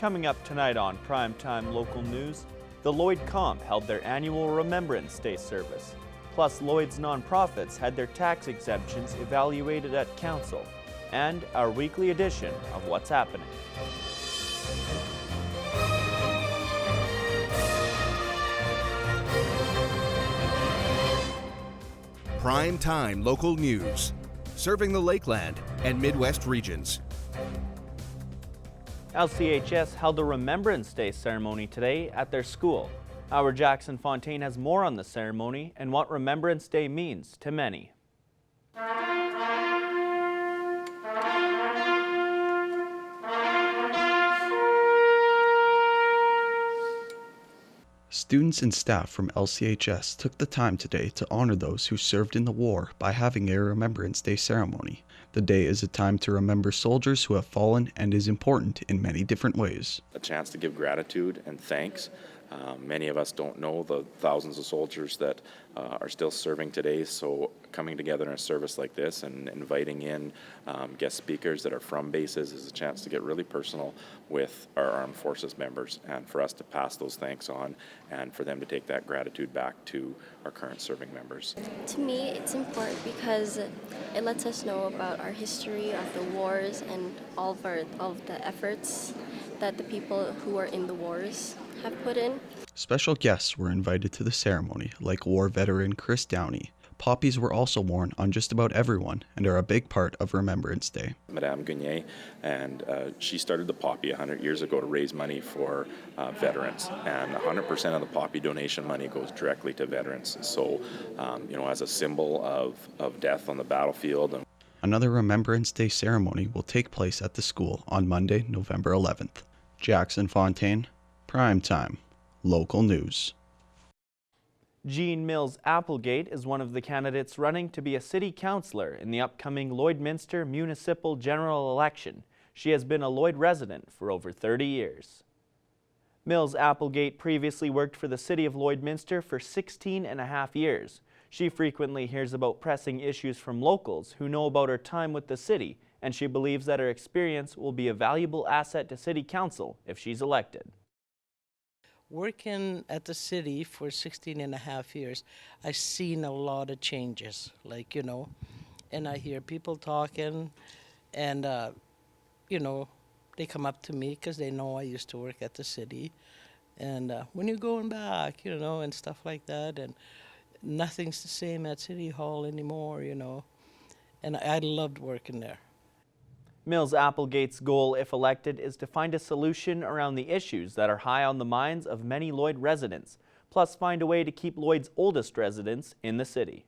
Coming up tonight on Primetime Local News, the Lloyd Comp held their annual Remembrance Day service. Plus, Lloyd's nonprofits had their tax exemptions evaluated at Council. And our weekly edition of What's Happening. Primetime Local News, serving the Lakeland and Midwest regions. LCHS held a Remembrance Day ceremony today at their school. Our Jackson Fontaine has more on the ceremony and what Remembrance Day means to many. Students and staff from LCHS took the time today to honor those who served in the war by having a Remembrance Day ceremony. The day is a time to remember soldiers who have fallen and is important in many different ways. A chance to give gratitude and thanks. Many of us don't know the thousands of soldiers that are still serving today, so coming together in a service like this and inviting in guest speakers that are from bases is a chance to get really personal with our armed forces members and for us to pass those thanks on and for them to take that gratitude back to our current serving members. To me, it's important because it lets us know about our history of the wars and all of the efforts that the people who are in the wars have put in. Special guests were invited to the ceremony, like war veteran Chris Downey. Poppies were also worn on just about everyone and are a big part of Remembrance Day. Madame Gagné, and she started the poppy 100 years ago to raise money for veterans, and 100% of the poppy donation money goes directly to veterans. So, as a symbol of death on the battlefield. Another Remembrance Day ceremony will take place at the school on Monday, November 11th. Jackson Fontaine, Primetime Local News. Jean Mills Applegate is one of the candidates running to be a city councillor in the upcoming Lloydminster Municipal General Election. She has been a Lloyd resident for over 30 years. Mills Applegate previously worked for the city of Lloydminster for 16 and a half years. She frequently hears about pressing issues from locals who know about her time with the city, and she believes that her experience will be a valuable asset to city council if she's elected. Working at the city for 16 and a half years, I've seen a lot of changes, and I hear people talking, and, they come up to me because they know I used to work at the city, and when you're going back, and stuff like that, and nothing's the same at City Hall anymore, and I loved working there. Mills Applegate's goal, if elected, is to find a solution around the issues that are high on the minds of many Lloyd residents, plus find a way to keep Lloyd's oldest residents in the city.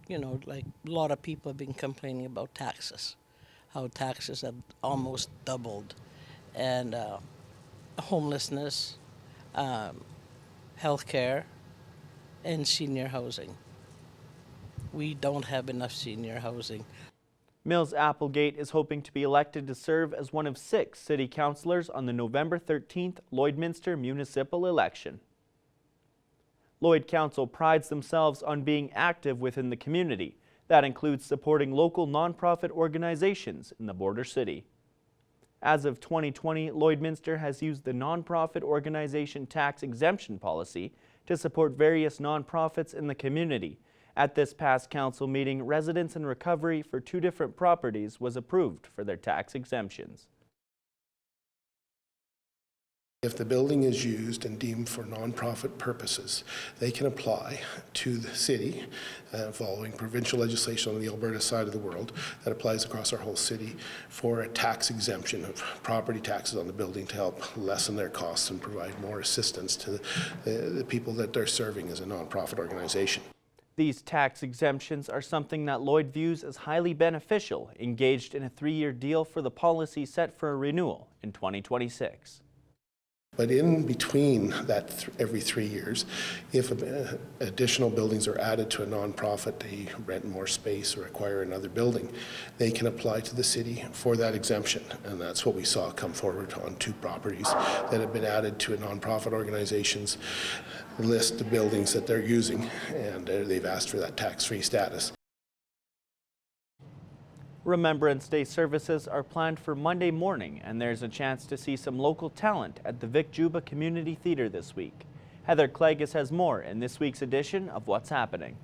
Like a lot of people have been complaining about taxes, how taxes have almost doubled, and homelessness, healthcare, and senior housing. We don't have enough senior housing. Mills Applegate is hoping to be elected to serve as one of 6 city councillors on the November 13th Lloydminster municipal election. Lloyd Council prides themselves on being active within the community. That includes supporting local nonprofit organizations in the border city. As of 2020, Lloydminster has used the nonprofit organization tax exemption policy to support various nonprofits in the community. At this past council meeting, residence and recovery for 2 different properties was approved for their tax exemptions. If the building is used and deemed for nonprofit purposes, they can apply to the city following provincial legislation on the Alberta side of the world that applies across our whole city for a tax exemption of property taxes on the building to help lessen their costs and provide more assistance to the people that they're serving as a nonprofit organization. These tax exemptions are something that Lloyd views as highly beneficial, engaged in a 3-year deal for the policy set for a renewal in 2026. But in between that, every 3 years, if additional buildings are added to a nonprofit, they rent more space or acquire another building, they can apply to the city for that exemption. And that's what we saw come forward on 2 properties that have been added to a nonprofit organization's list of buildings that they're using, and they've asked for that tax-free status. Remembrance Day services are planned for Monday morning, and there's a chance to see some local talent at the Vic Juba Community Theatre this week. Heather Klages has more in this week's edition of What's Happening.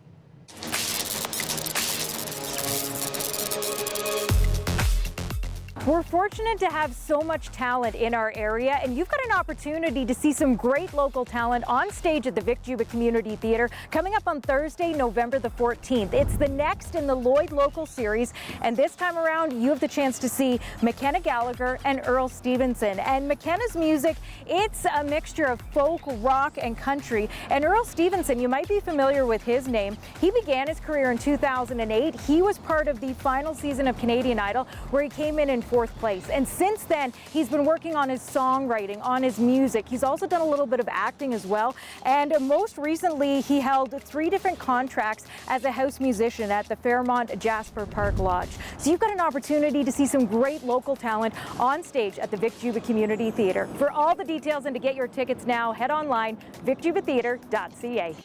We're fortunate to have so much talent in our area, and you've got an opportunity to see some great local talent on stage at the Vic Juba Community Theatre coming up on Thursday, November the 14th. It's the next in the Lloyd Local Series, and this time around you have the chance to see McKenna Gallagher and Earl Stevenson. And McKenna's music, it's a mixture of folk, rock, and country. And Earl Stevenson, you might be familiar with his name. He began his career in 2008. He was part of the final season of Canadian Idol, where he came in 4th place. And since then, he's been working on his songwriting, on his music. He's also done a little bit of acting as well. And most recently, he held 3 different contracts as a house musician at the Fairmont Jasper Park Lodge. So you've got an opportunity to see some great local talent on stage at the Vic Juba Community Theatre. For all the details and to get your tickets now, head online, vicjubatheatre.ca.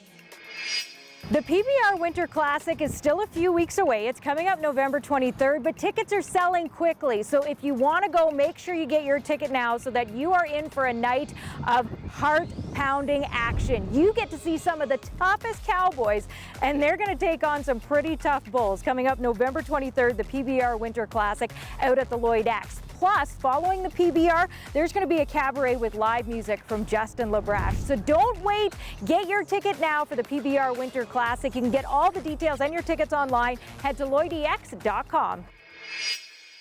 The PBR Winter Classic is still a few weeks away. It's coming up November 23rd, but tickets are selling quickly. So if you want to go, make sure you get your ticket now so that you are in for a night of heart-pounding action. You get to see some of the toughest cowboys, and they're going to take on some pretty tough bulls. Coming up November 23rd, the PBR Winter Classic out at the Lloyd X. Plus, following the PBR, there's going to be a cabaret with live music from Justin LaBrache. So don't wait. Get your ticket now for the PBR Winter Classic. You can get all the details and your tickets online. Head to LloydEX.com.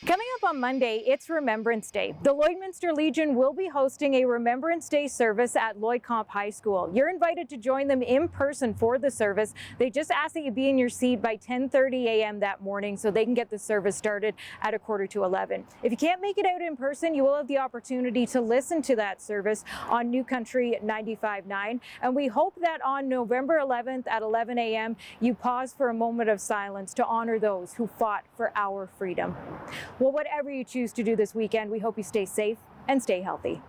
Coming up on Monday, it's Remembrance Day. The Lloydminster Legion will be hosting a Remembrance Day service at Lloyd Comp High School. You're invited to join them in person for the service. They just ask that you be in your seat by 10:30 a.m. that morning so they can get the service started at 11:15. If you can't make it out in person, you will have the opportunity to listen to that service on New Country 95.9. And we hope that on November 11th at 11 a.m., you pause for a moment of silence to honor those who fought for our freedom. Well, whatever you choose to do this weekend, we hope you stay safe and stay healthy.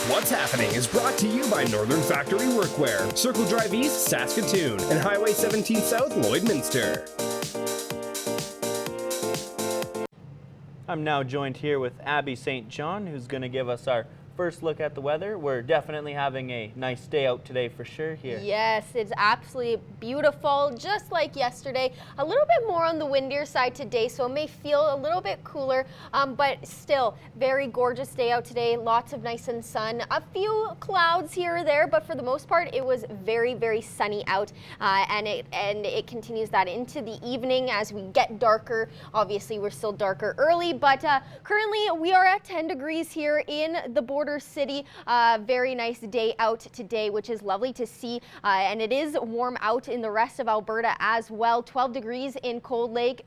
What's Happening is brought to you by Northern Factory Workwear, Circle Drive East, Saskatoon, and Highway 17 South, Lloydminster. I'm now joined here with Abby St. John, who's going to give us our first look at the weather. We're definitely having a nice day out today for sure here. Yes, it's absolutely beautiful, just like yesterday. A little bit more on the windier side today, so it may feel a little bit cooler, but still very gorgeous day out today. Lots of nice and sun. A few clouds here or there, but for the most part, it was very, very sunny out, and it continues that into the evening as we get darker. Obviously, we're still darker early, but currently we are at 10 degrees here in the border city. Very nice day out today, which is lovely to see, and it is warm out in the rest of Alberta as well. 12 degrees in Cold Lake,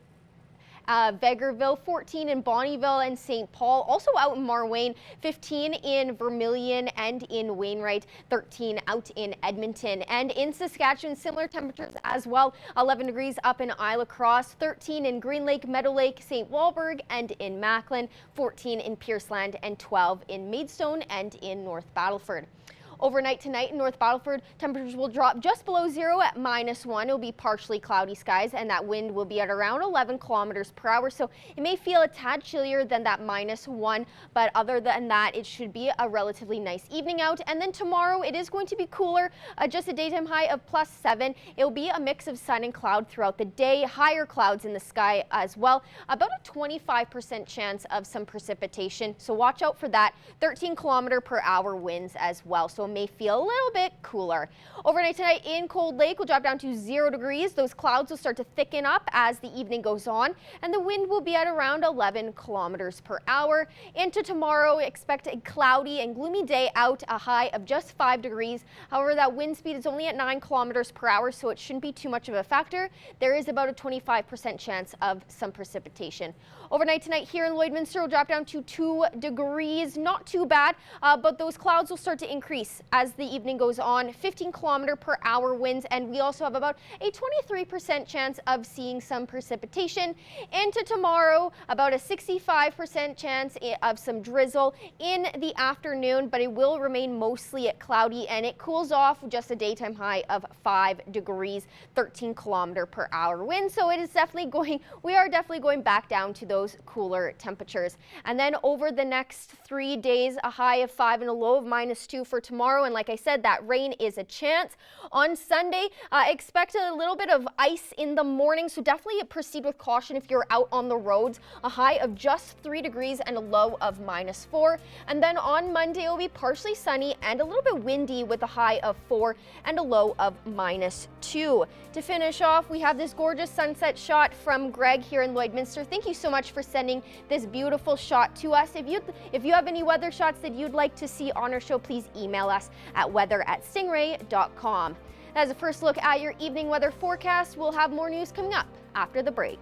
Vegreville, 14 in Bonnyville and St. Paul. Also out in Marwayne, 15 in Vermilion and in Wainwright, 13 out in Edmonton. And in Saskatchewan, similar temperatures as well. 11 degrees up in Isle Cross, 13 in Green Lake, Meadow Lake, St. Walburg and in Macklin, 14 in Pierceland and 12 in Maidstone and in North Battleford. Overnight tonight in North Battleford, temperatures will drop just below 0 at -1. It will be partially cloudy skies, and that wind will be at around 11 kilometers per hour. So it may feel a tad chillier than that -1, but other than that, it should be a relatively nice evening out. And then tomorrow, it is going to be cooler, just a daytime high of +7. It will be a mix of sun and cloud throughout the day, higher clouds in the sky as well. About a 25% chance of some precipitation, so watch out for that. 13 kilometer per hour winds as well. So may feel a little bit cooler. Overnight tonight in Cold Lake will drop down to 0 degrees. Those clouds will start to thicken up as the evening goes on, and the wind will be at around 11 kilometers per hour. Into tomorrow, expect a cloudy and gloomy day out, a high of just 5 degrees. However, that wind speed is only at 9 kilometers per hour, so it shouldn't be too much of a factor. There is about a 25% chance of some precipitation. Overnight tonight here in Lloydminster will drop down to 2 degrees. Not too bad, but those clouds will start to increase as the evening goes on, 15-kilometer-per-hour winds, and we also have about a 23% chance of seeing some precipitation. Into tomorrow, about a 65% chance of some drizzle in the afternoon, but it will remain mostly cloudy, and it cools off just a daytime high of 5 degrees, 13-kilometer-per-hour wind. So we are definitely going back down to those cooler temperatures. And then over the next 3 days, a high of 5 and a low of -2 for tomorrow. And like I said, that rain is a chance. On Sunday, expect a little bit of ice in the morning, so definitely proceed with caution if you're out on the roads. A high of just 3 degrees and a low of -4. And then on Monday, it will be partially sunny and a little bit windy with a high of 4 and a low of -2. To finish off, we have this gorgeous sunset shot from Greg here in Lloydminster. Thank you so much for sending this beautiful shot to us. If you have any weather shots that you'd like to see on our show, please email us at weather@stingray.com. As a first look at your evening weather forecast, we'll have more news coming up after the break.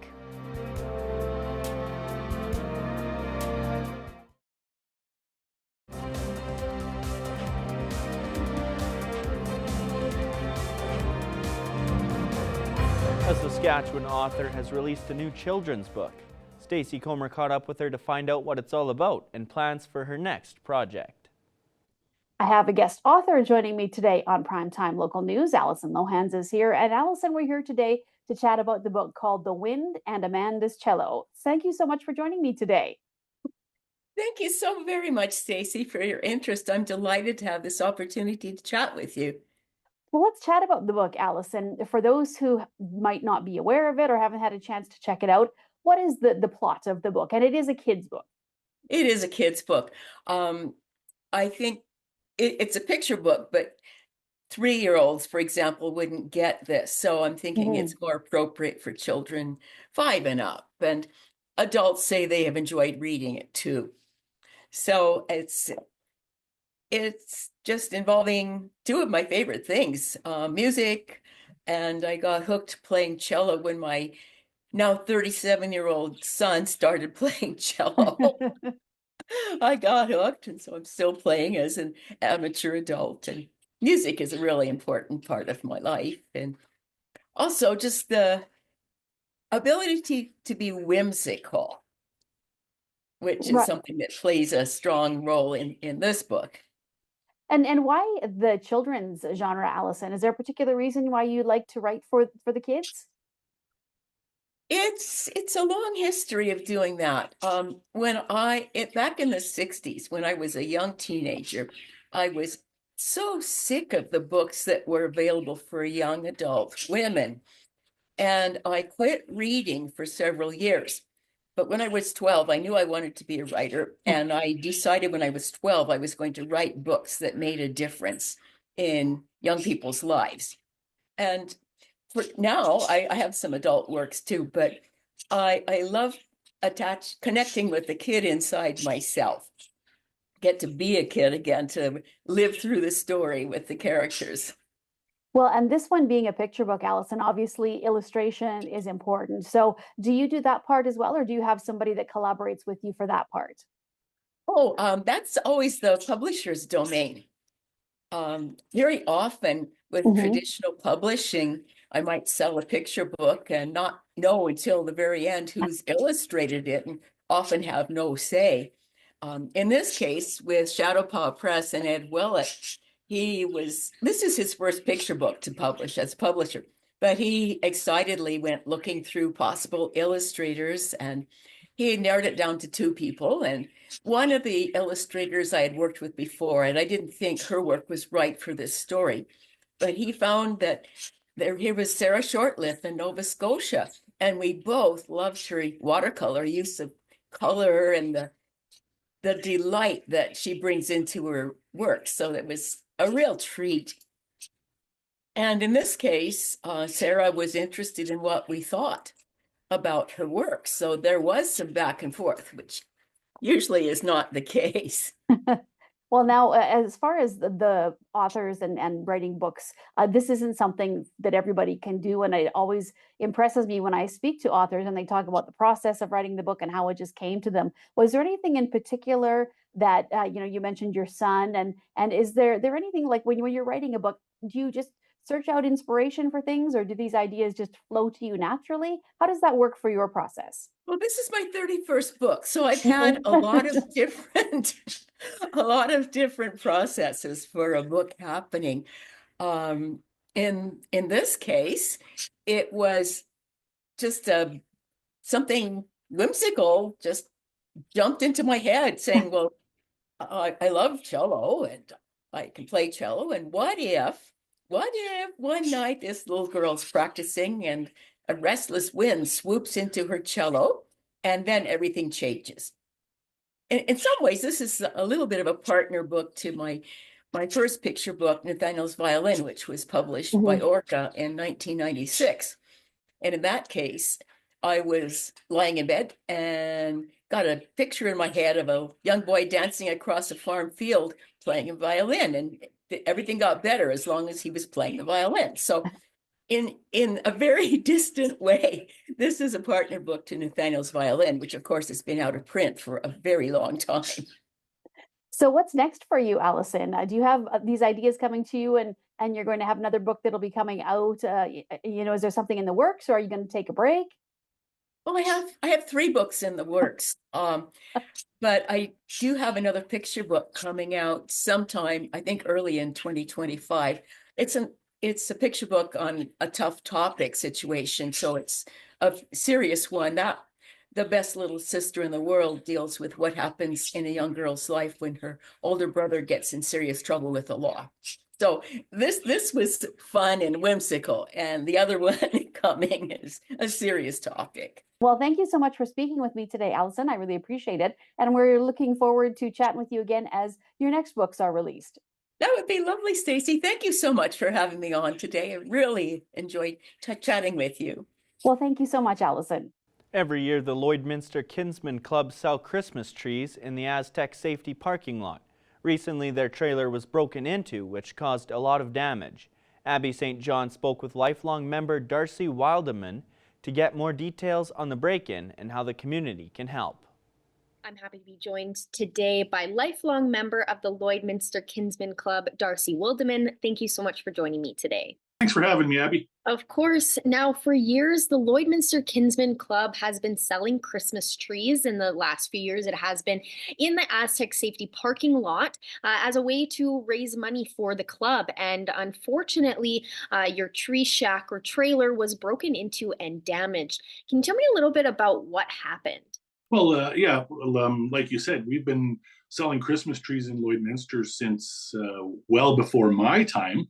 A Saskatchewan author has released a new children's book. Stacey Comer caught up with her to find out what it's all about and plans for her next project. I have a guest author joining me today on Primetime Local News. Allison Lohans is here. And Allison, we're here today to chat about the book called The Wind and Amanda's Cello. Thank you so much for joining me today. Thank you so very much, Stacey, for your interest. I'm delighted to have this opportunity to chat with you. Well, let's chat about the book, Allison. For those who might not be aware of it or haven't had a chance to check it out, what is the plot of the book? And it is a kid's book. It is a kid's book. I think it's a picture book, but 3-year-olds, for example, wouldn't get this. So I'm thinking it's more appropriate for children 5 and up. And adults say they have enjoyed reading it too. So it's just involving 2 of my favorite things, music, and I got hooked playing cello when my now 37-year-old son started playing cello. I got hooked, and so I'm still playing as an amateur adult. And music is a really important part of my life. And also just the ability to be whimsical, which is something that plays a strong role in this book. And why the children's genre, Allison? Is there a particular reason why you like to write for the kids? It's a long history of doing that. Back in the 60s, when I was a young teenager, I was so sick of the books that were available for young adult women. And I quit reading for several years. But when I was 12, I knew I wanted to be a writer. And I decided when I was 12, I was going to write books that made a difference in young people's lives. And for now, I have some adult works too, but I love connecting with the kid inside myself. Get to be a kid again, to live through the story with the characters. Well, and this one being a picture book, Allison, obviously illustration is important. So do you do that part as well, or do you have somebody that collaborates with you for that part? Oh, that's always the publisher's domain. Very often with traditional publishing, I might sell a picture book and not know until the very end who's illustrated it, and often have no say. In this case, with Shadowpaw Press and Ed Willett, this is his first picture book to publish as publisher, but he excitedly went looking through possible illustrators, and he narrowed it down to 2 people. And one of the illustrators I had worked with before, and I didn't think her work was right for this story, but he found that here was Sarah Shortliffe in Nova Scotia, and we both loved her watercolor use of color and the delight that she brings into her work. So it was a real treat. And in this case, Sarah was interested in what we thought about her work. So there was some back and forth, which usually is not the case. Well, now, as far as the authors and writing books, this isn't something that everybody can do. And it always impresses me when I speak to authors and they talk about the process of writing the book and how it just came to them. Was there anything in particular that, you mentioned your son, and is there anything like when you're writing a book, do you just search out inspiration for things, or do these ideas just flow to you naturally? How does that work for your process? Well, this is my 31st book, so I've had a lot of different a lot of different processes for a book happening. In this case, it was just something whimsical just jumped into my head saying, well, I love cello and I can play cello. And what if one night this little girl's practicing and a restless wind swoops into her cello and then everything changes. In some ways, this is a little bit of a partner book to my first picture book, Nathaniel's Violin, which was published by Orca in 1996. And in that case, I was lying in bed and got a picture in my head of a young boy dancing across a farm field playing a violin, and everything got better as long as he was playing the violin. So in a very distant way, this is a partner book to Nathaniel's Violin, which of course has been out of print for a very long time. So what's next for you, Allison? Do you have these ideas coming to you, and you're going to have another book that'll be coming out? Is there something in the works, or are you going to take a break? Well, I have 3 books in the works, but I do have another picture book coming out sometime, I think early in 2025. It's a picture book on a tough topic situation, so it's a serious one. That The Best Little Sister in the World deals with what happens in a young girl's life when her older brother gets in serious trouble with the law. So this was fun and whimsical, and the other one coming is a serious topic. Well, thank you so much for speaking with me today, Allison. I really appreciate it. And we're looking forward to chatting with you again as your next books are released. That would be lovely, Stacy. Thank you so much for having me on today. I really enjoyed chatting with you. Well, thank you so much, Allison. Every year, the Lloydminster Kinsmen Club sell Christmas trees in the Aztec Safety parking lot. Recently, their trailer was broken into, which caused a lot of damage. Abby St. John spoke with lifelong member Darcy Wildeman to get more details on the break-in and how the community can help. I'm happy to be joined today by lifelong member of the Lloydminster Kinsmen Club, Darcy Wildeman. Thank you so much for joining me today. Thanks for having me, Abby. Of course. Now, for years, the Lloydminster Kinsmen Club has been selling Christmas trees. In the last few years, it has been in the Aztec Safety parking lot as a way to raise money for the club. And unfortunately, your tree shack or trailer was broken into and damaged. Can you tell me a little bit about what happened? Well, like you said, we've been selling Christmas trees in Lloydminster since well before my time.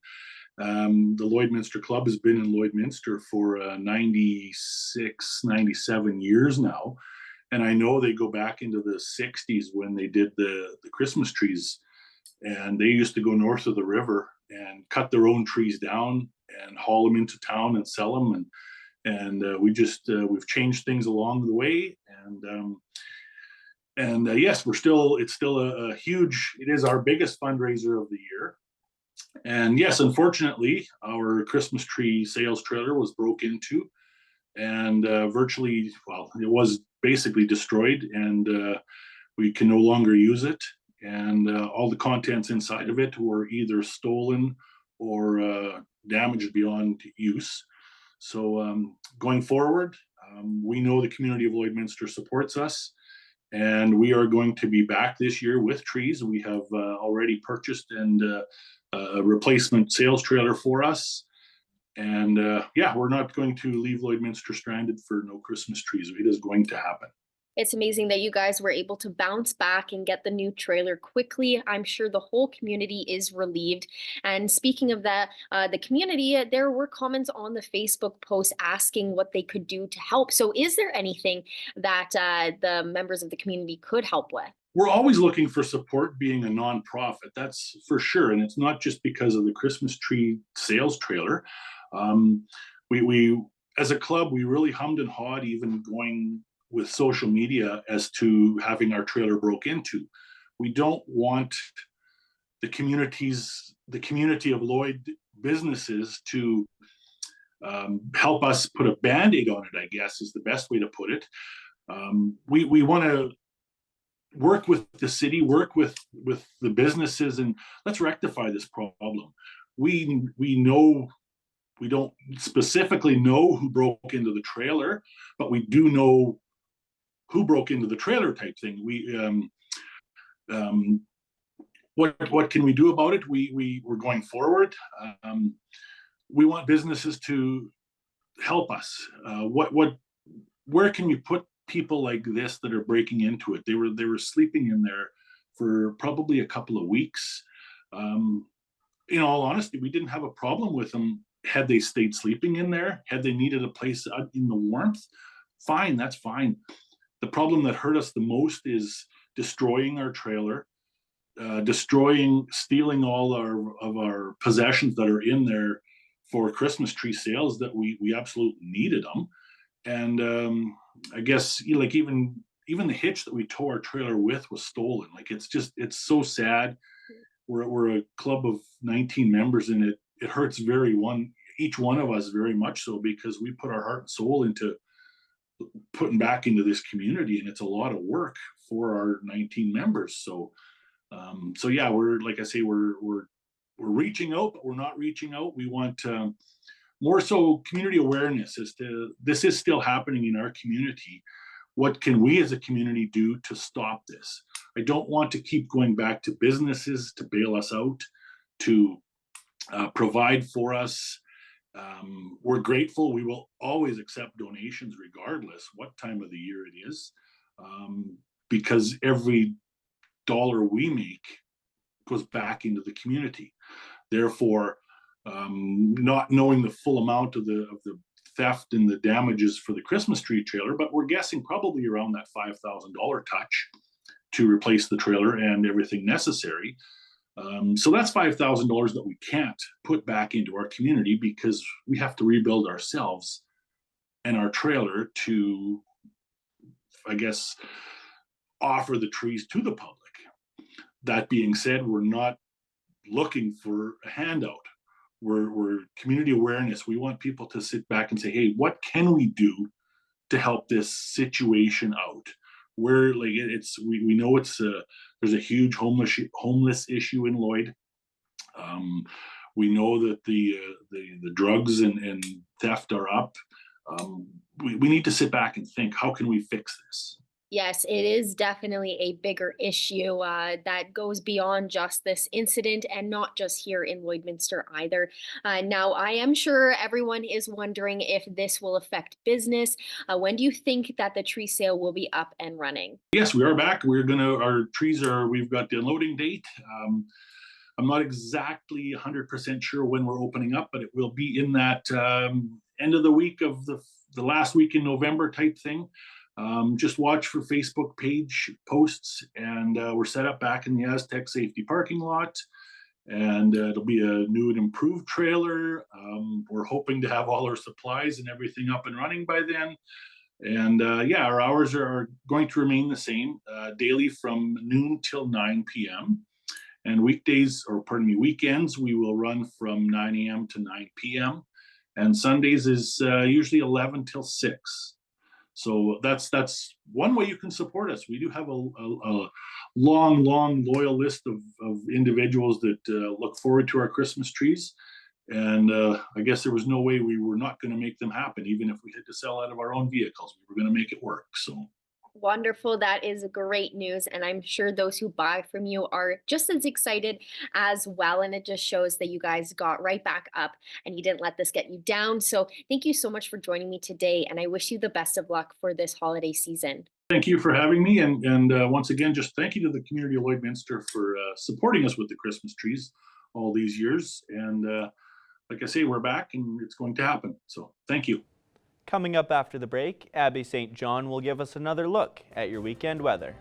The Lloydminster Club has been in Lloydminster for 96, 97 years now. And I know they go back into the 60s when they did the Christmas trees. And they used to go north of the river and cut their own trees down and haul them into town and sell them. And we've changed things along the way. And yes, it's still a huge, it is our biggest fundraiser of the year. And yes, unfortunately, our Christmas tree sales trailer was broke into and it was basically destroyed, and we can no longer use it. And all the contents inside of it were either stolen or damaged beyond use. So going forward, we know the community of Lloydminster supports us, and we are going to be back this year with trees. We have already purchased a replacement sales trailer for us. And we're not going to leave Lloydminster stranded for no Christmas trees. It is going to happen. It's amazing that you guys were able to bounce back and get the new trailer quickly. I'm sure the whole community is relieved. And speaking of that, the community, there were comments on the Facebook post asking what they could do to help. So is there anything that the members of the community could help with? We're always looking for support, being a nonprofit, that's for sure. And it's not just because of the Christmas tree sales trailer. We as a club, we really hummed and hawed even going with social media as to having our trailer broke into. We don't want the community of Lloyd businesses to help us put a Band-Aid on it, I guess is the best way to put it. We want to work with the city, work with the businesses, and let's rectify this problem. We know, we don't specifically know who broke into the trailer, but we do know who broke into the trailer type thing. What can we do about it? We're going forward. We want businesses to help us. Where can we put people like this that are breaking into it? They were sleeping in there for probably a couple of weeks. In all honesty, we didn't have a problem with them had they stayed sleeping in there. Had they needed a place in the warmth, fine, that's fine. The problem that hurt us the most is destroying our trailer, stealing all of our possessions that are in there for Christmas tree sales that we absolutely needed them. And I guess like even the hitch that we tow our trailer with was stolen. Like it's so sad. We're a club of 19 members, and it hurts each one of us very much so, because we put our heart and soul into putting back into this community, and it's a lot of work for our 19 members. So yeah, we're, like I say, we're reaching out, but we're not reaching out. We want more so community awareness as to this is still happening in our community. What can we as a community do to stop this? I don't want to keep going back to businesses to bail us out, to provide for us. We're grateful. We will always accept donations regardless what time of the year it is, because every dollar we make goes back into the community. Therefore, not knowing the full amount of the theft and the damages for the Christmas tree trailer, but we're guessing probably around that $5,000 touch to replace the trailer and everything necessary. So that's $5,000 that we can't put back into our community, because we have to rebuild ourselves and our trailer to, I guess, offer the trees to the public. That being said, we're not looking for a handout. We're community awareness. We want people to sit back and say, hey, what can we do to help this situation out? We're like, we know there's a huge homeless issue in Lloyd. We know that the drugs and theft are up. We need to sit back and think, how can we fix this? Yes, it is definitely a bigger issue that goes beyond just this incident, and not just here in Lloydminster either. Now, I am sure everyone is wondering if this will affect business. When do you think that the tree sale will be up and running? Yes, we are back. Our trees we've got the unloading date. I'm not exactly 100% sure when we're opening up, but it will be in that end of the week of the last week in November type thing. Just watch for Facebook page posts, and we're set up back in the Aztec safety parking lot, and it'll be a new and improved trailer. We're hoping to have all our supplies and everything up and running by then. And yeah, our hours are going to remain the same, daily from noon till 9 p.m. And weekends, we will run from 9 a.m. to 9 p.m. And Sundays is usually 11 till 6. So that's one way you can support us. We do have a long, loyal list of individuals that look forward to our Christmas trees. And I guess there was no way we were not going to make them happen. Even if we had to sell out of our own vehicles, we were going to make it work. So Wonderful. That is great news. And I'm sure those who buy from you are just as excited as well. And it just shows that you guys got right back up and you didn't let this get you down. So thank you so much for joining me today. And I wish you the best of luck for this holiday season. Thank you for having me. And once again, just thank you to the community of Lloydminster for supporting us with the Christmas trees all these years. And like I say, we're back and it's going to happen. So thank you. Coming up after the break, Abby St. John will give us another look at your weekend weather.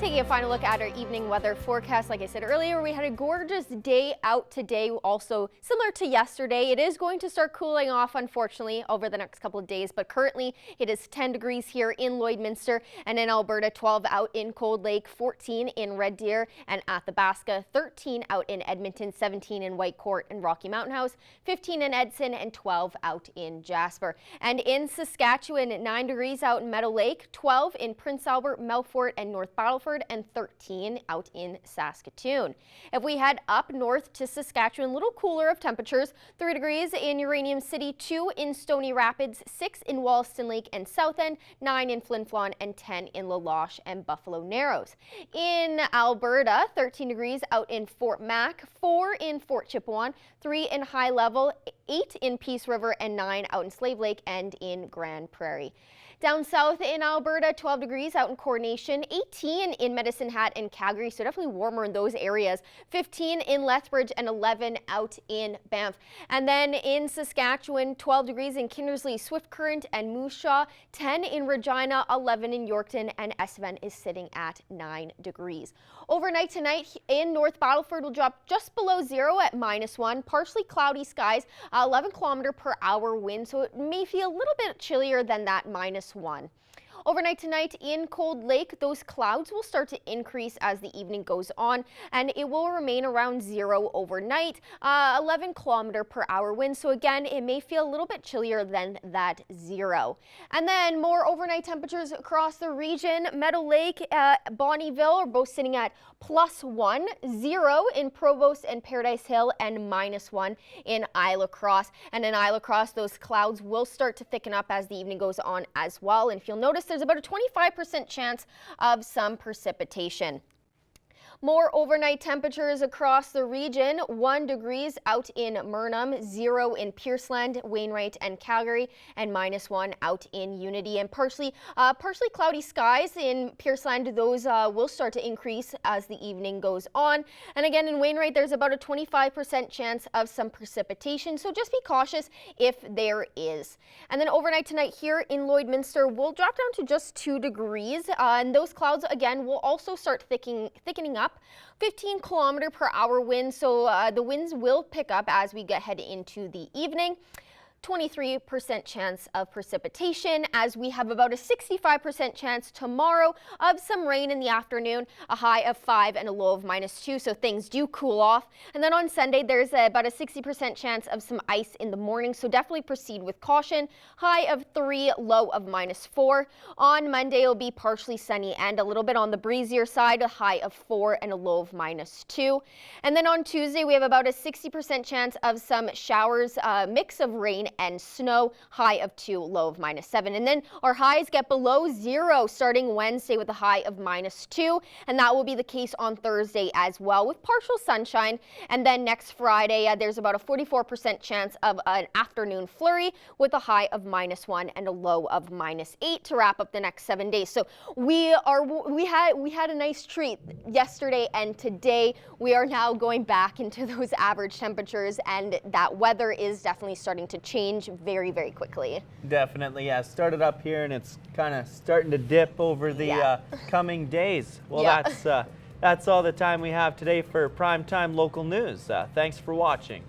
Taking a final look at our evening weather forecast. Like I said earlier, we had a gorgeous day out today. Also similar to yesterday, it is going to start cooling off, unfortunately, over the next couple of days. But currently it is 10 degrees here in Lloydminster and in Alberta, 12 out in Cold Lake, 14 in Red Deer and Athabasca, 13 out in Edmonton, 17 in Whitecourt and Rocky Mountain House, 15 in Edson and 12 out in Jasper. And in Saskatchewan, 9 degrees out in Meadow Lake, 12 in Prince Albert, Melfort and North Battleford, and 13 out in Saskatoon. If we head up north to Saskatchewan, a little cooler of temperatures, 3 degrees in Uranium City, 2 in Stony Rapids, 6 in Wollaston Lake and South End, 9 in Flin Flon, and 10 in La Loche and Buffalo Narrows. In Alberta, 13 degrees out in Fort Mac, 4 in Fort Chipewyan, 3 in High Level, 8 in Peace River, and 9 out in Slave Lake and in Grand Prairie. Down south in Alberta, 12 degrees out in Coronation, 18 in Medicine Hat and Calgary, so definitely warmer in those areas, 15 in Lethbridge and 11 out in Banff. And then in Saskatchewan, 12 degrees in Kindersley, Swift Current and Moose Jaw, 10 in Regina, 11 in Yorkton, and Estevan is sitting at 9 degrees. Overnight tonight in North Battleford will drop just below zero at -1, partially cloudy skies, 11 km/h wind, so it may feel a little bit chillier than that -1. Overnight tonight in Cold Lake, those clouds will start to increase as the evening goes on, and it will remain around zero overnight, 11 km/h wind. So again, it may feel a little bit chillier than that zero. And then more overnight temperatures across the region. Meadow Lake, Bonnyville are both sitting at +1, 0 in Provost and Paradise Hill, and -1 in Isla Cross. And in Isla Cross, those clouds will start to thicken up as the evening goes on as well. And if you'll notice, there's about a 25% chance of some precipitation. More overnight temperatures across the region, 1 degrees out in Murnum, 0 in Pierceland, Wainwright and Calgary, and -1 out in Unity. And partially cloudy skies in Pierceland. Those will start to increase as the evening goes on. And again, in Wainwright, there's about a 25% chance of some precipitation, so just be cautious if there is. And then overnight tonight here in Lloydminster, we'll drop down to just 2 degrees, and those clouds again will also start thickening up. 15 km/h wind, so the winds will pick up as we head into the evening. 23% chance of precipitation, as we have about a 65% chance tomorrow of some rain in the afternoon, a high of 5 and a low of -2, so things do cool off. And then on Sunday, there's about a 60% chance of some ice in the morning, so definitely proceed with caution. High of 3, low of -4. On Monday, it'll be partially sunny and a little bit on the breezier side, a high of 4 and a low of -2. And then on Tuesday, we have about a 60% chance of some showers, mix of rain and snow, high of 2, low of -7. And then our highs get below 0 starting Wednesday with a high of -2, and that will be the case on Thursday as well with partial sunshine. And then next Friday, there's about a 44% chance of an afternoon flurry with a high of -1 and a low of -8 to wrap up the next 7 days. So we had a nice treat yesterday, and today we are now going back into those average temperatures, and that weather is definitely starting to change very, very quickly. Definitely, yeah. Started up here and it's kind of starting to dip over the coming days. Well, that's all the time we have today for Primetime Local News. Thanks for watching.